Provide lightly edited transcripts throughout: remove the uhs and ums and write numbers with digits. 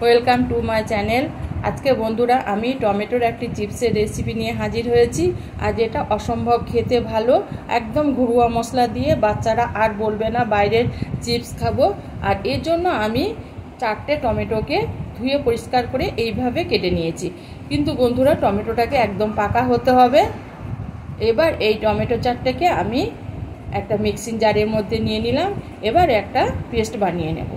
Welcome to my channel. আজকে বন্ধুরা আমি টমেটোর একটি চিপসের রেসিপি নিয়ে হাজির হয়েছি। আজ এটা অসম্ভব খেতে ভালো, একদম ঘরোয়া মশলা দিয়ে বাচ্চারা আর বলবে না বাইরের চিপস খাবো। আর এর জন্য আমি 4টে টমেটোকে ধুয়ে পরিষ্কার করে এইভাবে কেটে নিয়েছি। কিন্তু বন্ধুরা টমেটোটাকে একদম পাকা হতে হবে। এবার এই টমেটো 4টেকে আমি একটা মিক্সিং জারের মধ্যে নিয়ে নিলাম। এবার একটা পেস্ট বানিয়ে নেব।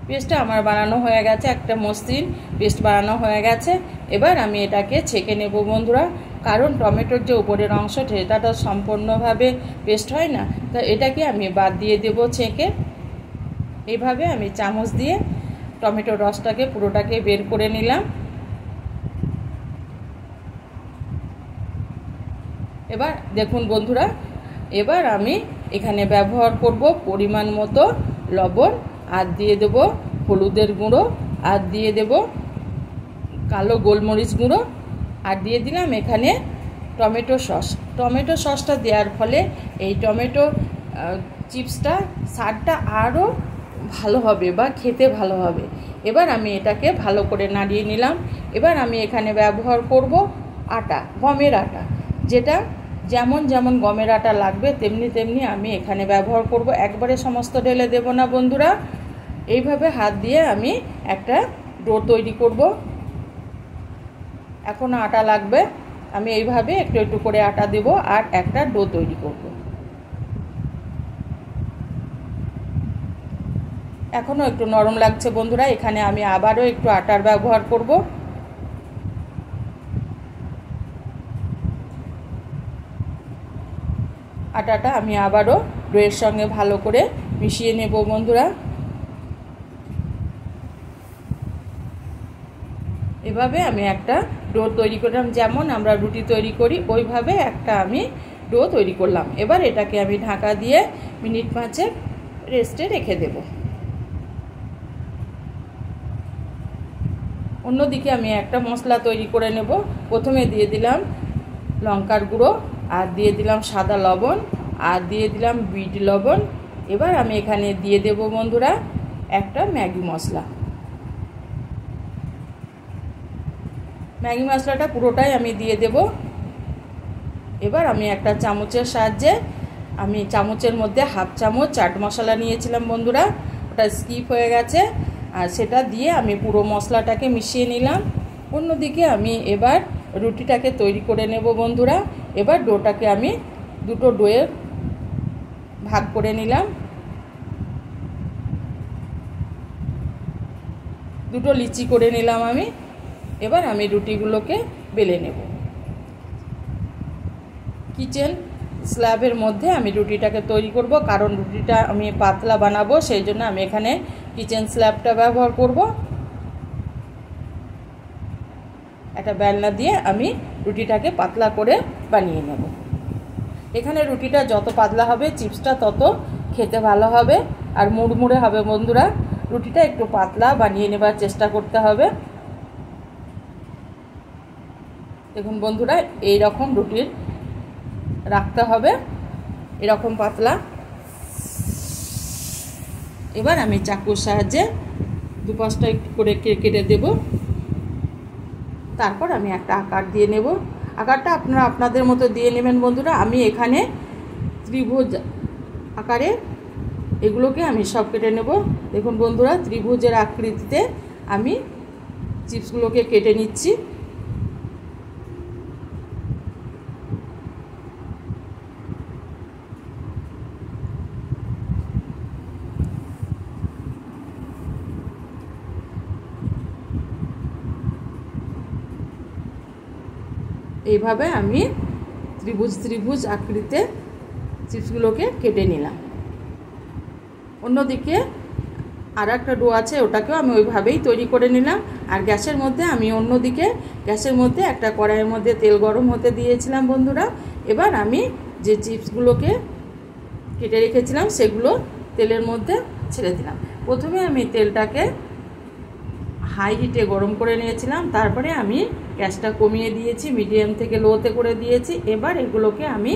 পেস্টটা আমার বানানো হয়ে গেছে, একটা মসৃণ পেস্ট বানানো হয়ে গেছে। এবার আমি এটাকে ছেঁকে নেব বন্ধুরা, কারণ টমেটোর যে উপরের অংশ সেটা তো সম্পূর্ণভাবে পেস্ট হয় না, তো এটাকে আমি বাদ দিয়ে দেব ছেঁকে। এইভাবে আমি চামচ দিয়ে টমেটোর রসটাকে পুরোটাকে বের করে নিলাম। এবার দেখুন বন্ধুরা, এবার আমি এখানে ব্যবহার করব পরিমাণ মতো লবণ, আর দিয়ে দেব হলুদের গুঁড়ো, আর দিয়ে দেব কালো গোলমরিচ গুঁড়ো, আর দিয়ে দিলাম এখানে টমেটো সস। টমেটো সসটা দেওয়ার ফলে এই টমেটো চিপসটা স্বাদটা আরও ভালো হবে বা খেতে ভালো হবে। এবার আমি এটাকে ভালো করে নাড়িয়ে নিলাম। এবার আমি এখানে ব্যবহার করব আটা, গমের আটা, যেটা যেমন যেমন গমের আটা লাগবে তেমনি তেমনি আমি এখানে ব্যবহার করব। একবারে সমস্ত ঢেলে দেব না বন্ধুরা। এইভাবে হাত দিয়ে আমি একটা ডো তৈরি করব। এখন আটা লাগবে, আমি এইভাবে একটু একটু করে আটা দেব আর একটা ডো তৈরি করব। এখনও একটু নরম লাগছে বন্ধুরা, এখানে আমি আবারও একটু আটার ব্যবহার করব। আটাটা আমি আবারও ডোয়ের সঙ্গে ভালো করে মিশিয়ে নেব বন্ধুরা। এভাবে আমি একটা ডো তৈরি করলাম, যেমন আমরা রুটি তৈরি করি ওইভাবে একটা আমি ডো তৈরি করলাম। এবার এটাকে আমি ঢাকা দিয়ে মিনিট 5 রেস্টে রেখে দেব। অন্যদিকে আমি একটা মশলা তৈরি করে নেব। প্রথমে দিয়ে দিলাম লঙ্কার গুঁড়ো, আর দিয়ে দিলাম সাদা লবণ, আর দিয়ে দিলাম বিট লবণ। এবার আমি এখানে দিয়ে দেব বন্ধুরা একটা ম্যাগি মশলা। ম্যাগি মশলাটা পুরোটাই আমি দিয়ে দেব। এবার আমি একটা চামচের সাহায্যে, আমি চামচের মধ্যে হাফ চামচ চাট মশলা নিয়েছিলাম বন্ধুরা, ওটা স্কিপ হয়ে গেছে, আর সেটা দিয়ে আমি পুরো মশলাটাকে মিশিয়ে নিলাম। অন্যদিকে আমি এবার রুটিটাকে তৈরি করে নেব বন্ধুরা। এবার ডোটাকে আমি দুটো ডোয়ে ভাগ করে নিলাম, দুটো লিচি করে নিলাম আমি। এবার আমি রুটিগুলোকে বেলে নেব। কিচেন স্ল্যাবের মধ্যে আমি রুটিটাকে তৈরি করব, কারণ রুটিটা আমি পাতলা বানাবো, সেই জন্য আমি এখানে কিচেন স্ল্যাবটা ব্যবহার করব। একটা বেলনা দিয়ে আমি রুটিটাকে পাতলা করে বানিয়ে নেব। এখানে রুটিটা যত পাতলা হবে চিপসটা তত খেতে ভালো হবে আর মুড়মুড়ে হবে বন্ধুরা। রুটিটা একটু পাতলা বানিয়ে নেবার চেষ্টা করতে হবে। দেখুন বন্ধুরা, এই রকম রুটির রাখতে হবে, এরকম পাতলা। এবার আমি চাকুর সাহায্যে দুপাশটা একটু করে কেটে দেব। তারপর আমি একটা আকার দিয়ে নেব। আকারটা আপনারা আপনাদের মতো দিয়ে নেবেন বন্ধুরা। আমি এখানে ত্রিভুজ আকারে এগুলোকে আমি সব কেটে নেব। দেখুন বন্ধুরা, ত্রিভুজের আকৃতিতে আমি চিপসগুলোকে কেটে নিচ্ছি। এইভাবে আমি ত্রিভুজ আকৃতিতে চিপসগুলোকে কেটে নিলাম। অন্যদিকে আর একটা ডো আছে, ওটাকেও আমি ওইভাবেই তৈরি করে নিলাম। আর গ্যাসের মধ্যে আমি অন্যদিকে গ্যাসের মধ্যে একটা কড়াইয়ের মধ্যে তেল গরম হতে দিয়েছিলাম বন্ধুরা। এবার আমি যে চিপসগুলোকে কেটে রেখেছিলাম সেগুলো তেলের মধ্যে ছেড়ে দিলাম। প্রথমে আমি তেলটাকে হাই হিটে গরম করে নিয়েছিলাম, তারপরে আমি গ্যাসটা কমিয়ে দিয়েছি, মিডিয়াম থেকে লোতে করে দিয়েছি। এবার এগুলোকে আমি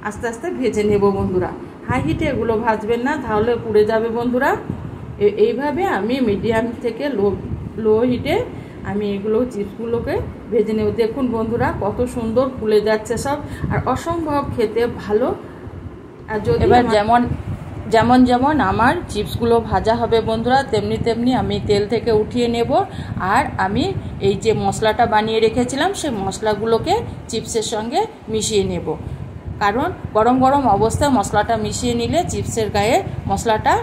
আস্তে আস্তে ভেজে নেব বন্ধুরা। হাই হিটে এগুলো ভাজবেন না, তাহলে পুড়ে যাবে বন্ধুরা। এইভাবে আমি মিডিয়াম থেকে লো হিটে আমি এগুলো চিপসগুলোকে ভেজে নেব। দেখুন বন্ধুরা কত সুন্দর ফুলে যাচ্ছে সব, আর অসম্ভব খেতে ভালো। আর যদি এবার যেমন যেমন আমার চিপসগুলো ভাজা হবে বন্ধুরা, তেমনি তেমনি আমি তেল থেকে উঠিয়ে নেব। আর আমি এই যে মশলাটা বানিয়ে রেখেছিলাম সেই মশলাগুলোকে চিপসের সঙ্গে মিশিয়ে নেব, কারণ গরম গরম অবস্থায় মশলাটা মিশিয়ে নিলে চিপসের গায়ে মশলাটা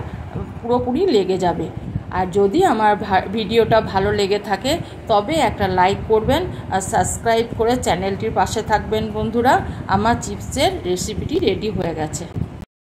পুরোপুরি লেগে যাবে। আর যদি আমার ভিডিওটা ভালো লেগে থাকে তবে একটা লাইক করবেন আর সাবস্ক্রাইব করে চ্যানেলটির পাশে থাকবেন বন্ধুরা। আমার চিপসের রেসিপিটি রেডি হয়ে গেছে।